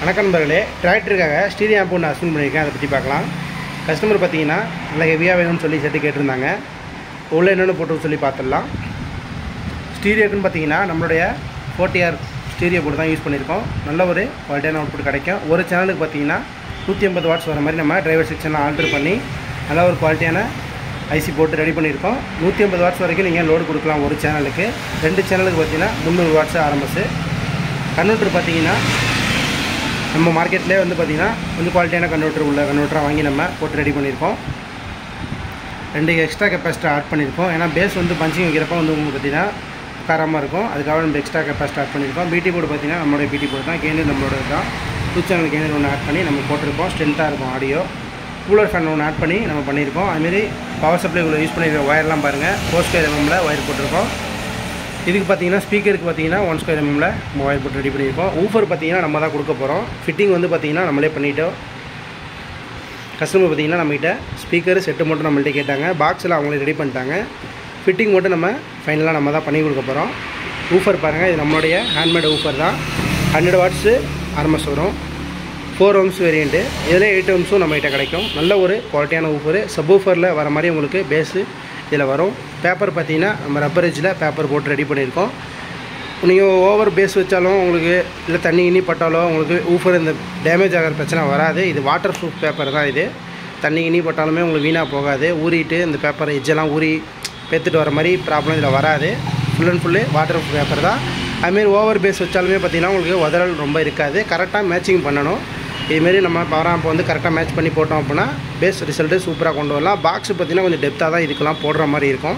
வணக்கம் நண்பர்களே, டிராக்டருக்காக stereo amp ஒன்று அசைன் பண்ணியிருக்கேன். அதை பற்றி பார்க்கலாம். கஸ்டமர் பார்த்தீங்கன்னா நல்லா ஹெவியாக வேணும்னு சொல்லி செட்டு கேட்டிருந்தாங்க. உள்ள என்னென்னு போட்டு சொல்லி பார்த்துடலாம். ஸ்டீரியோக்குன்னு பார்த்தீங்கன்னா நம்மளுடைய 40R ஸ்டீரியோ போர்டு தான் யூஸ் பண்ணியிருக்கோம். நல்ல ஒரு குவாலிட்டியான அவுட்புட் கிடைக்கும். ஒரு சேனலுக்கு பார்த்தீங்கன்னா 150 வாட்ஸ் வர மாதிரி நம்ம டிரைவர் செக்ஷன்லாம் ஆல்ட்ரு பண்ணி நல்ல ஒரு குவாலிட்டியான ஐசி போட்டு ரெடி பண்ணியிருக்கோம். 150 வாட்ஸ் வரைக்கும் நீங்கள் லோடு கொடுக்கலாம். ஒரு சேனலுக்கு 2 சேனலுக்கு பார்த்தீங்கன்னா 300 வாட்ஸ் ஆரம்பிச்சு. கன்வெர்ட்டர் பார்த்தீங்கன்னா நம்ம மார்க்கெட்லேயே வந்து பார்த்திங்கன்னா கொஞ்சம் குவாலிட்டியான கன்வெர்ட்டராக வாங்கி நம்ம போட்டு ரெடி பண்ணியிருக்கோம். 2 எக்ஸ்ட்ரா கெப்பாசிட்டர் ஆட் பண்ணியிருக்கோம். ஏன்னா பேஸ் வந்து பஞ்சிங் வைக்கிறப்ப வந்து உங்களுக்கு பார்த்திங்கன்னா உட்காராமல் இருக்கும். அதுக்காக நம்ம எக்ஸ்ட்ரா கெப்பாசிட்டர் ஆட் பண்ணியிருக்கோம். பிடி போர்டு பார்த்திங்கன்னா நம்மளுடைய பிடி போர்டு தான். கேனர் நம்மளோட தான். 2 சேனல் கேனர் ஒன்று ஆட் பண்ணி நம்ம போட்டிருக்கோம். ஸ்ட்ரென்த்தாக இருக்கும் ஆடியோ. கூலர் ஃபேன் ஒன்று ஆட் பண்ணி நம்ம பண்ணியிருக்கோம். அதுமாரி பவர் சப்ளை இவ்வளோ யூஸ் பண்ணியிருக்க ஒயர்லாம் பாருங்கள். 4 ஸ்கொயர் எம்எம்மில் ஒயர் போட்டிருக்கோம். இதுக்கு பார்த்தீங்கன்னா ஸ்பீக்கருக்கு பார்த்தீங்கன்னா 1 ஸ்கொயர் எம்எம்மில் ஒயர் போட்டு ரெடி பண்ணியிருக்கோம். ஊஃபர் பார்த்தீங்கன்னா நம்ம தான் கொடுக்க போகிறோம். ஃபிட்டிங் வந்து பார்த்திங்கன்னா நம்மளே பண்ணிட்டோம். கஸ்டமர் பார்த்திங்கன்னா நம்மகிட்ட ஸ்பீக்கர் செட்டு மட்டும் நம்மள்ட்ட கேட்டாங்க. பாக்ஸில் அவங்களே ரெடி பண்ணிட்டாங்க. ஃபிட்டிங் மட்டும் நம்ம ஃபைனலாக நம்ம தான் பண்ணி கொடுக்க போகிறோம். ஊஃபர் பாருங்கள், இது நம்மளுடைய ஹேண்ட்மேட் ஊஃபர் தான். 100 வாட்ஸு ஆர்எம்எஸ் வரும். 4 ohms வேரியண்ட்டு. இதில் 8 ohmஸும் நம்மகிட்ட கிடைக்கும். நல்ல ஒரு குவாலிட்டியான ஊஃபரு. சப் ஊஃபரில் வர மாதிரி உங்களுக்கு பேஸு இதில் வரும். பேப்பர் பார்த்தீங்கன்னா நம்ம ரப்பர் எட்ஜில் பேப்பர் போட்டு ரெடி பண்ணியிருக்கோம். நீங்கள் ஓவர் பேஸ் வச்சாலும் உங்களுக்கு இல்லை தண்ணி இனி பட்டாலும் உங்களுக்கு ஊஃபர் இந்த டேமேஜ் ஆகிற பிரச்சனை வராது. இது வாட்டர் ப்ரூஃப் பேப்பர் தான். இது தண்ணி இனி பட்டாலுமே உங்களுக்கு வீணாக போகாது. ஊறிட்டு இந்த பேப்பர் எட்ஜெல்லாம் ஊறி பேத்துட்டு வர மாதிரி ப்ராப்ளம் இதில் வராது. Full and full water proof paper தான். அதுமாரி ஓவர் பேஸ் வச்சாலுமே பார்த்திங்கன்னா உங்களுக்கு உதறல் ரொம்ப இருக்காது. கரெக்டாக மேட்சிங் பண்ணணும். இதுமாரி நம்ம பவர் ஆம்ப் வந்து கரெக்டாக மேட்ச் பண்ணி போட்டோம் அப்படின்னா பேஸ் ரிசல்ட்டு சூப்பராக கொண்டு வரலாம். பாக்ஸ் பார்த்திங்கன்னா கொஞ்சம் டெப்த்தாக தான் இதுக்கெல்லாம் போடுற மாதிரி இருக்கும்.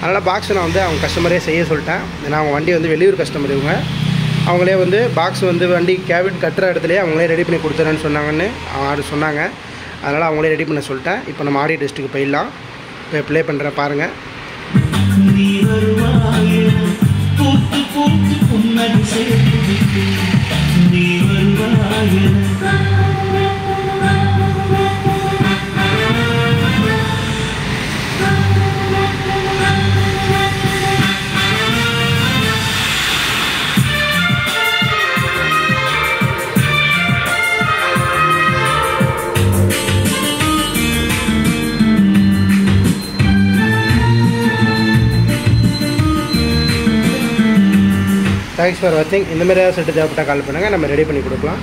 அதனால் பாக்ஸ் நான் வந்து அவங்க கஸ்டமரே செய்ய சொல்லிட்டேன். ஏன்னா அவங்க வண்டி வந்து வெளியூர் கஸ்டமர் இவங்க. அவங்களே வந்து பாக்ஸ் வந்து வண்டி கேபின் கட்டுற இடத்துலேயே அவங்களே ரெடி பண்ணி கொடுத்துறேன்னு சொன்னாங்கன்னு அவங்க சொன்னாங்க. அதனால் அவங்களே ரெடி பண்ண சொல்லிட்டேன். இப்போ நம்ம ஆடியோ டெஸ்ட்டுக்கு போயிடலாம். இப்போ ப்ளே பண்ணுறேன் பாருங்கள். தேங்க்ஸ் ஃபார் வாட்சிங். இந்த மாதிரி ஏதாவது செட்டு தேவைப்பட்டால் கால் பண்ணுங்கள், நம்ம ரெடி பண்ணி கொடுக்கலாம்.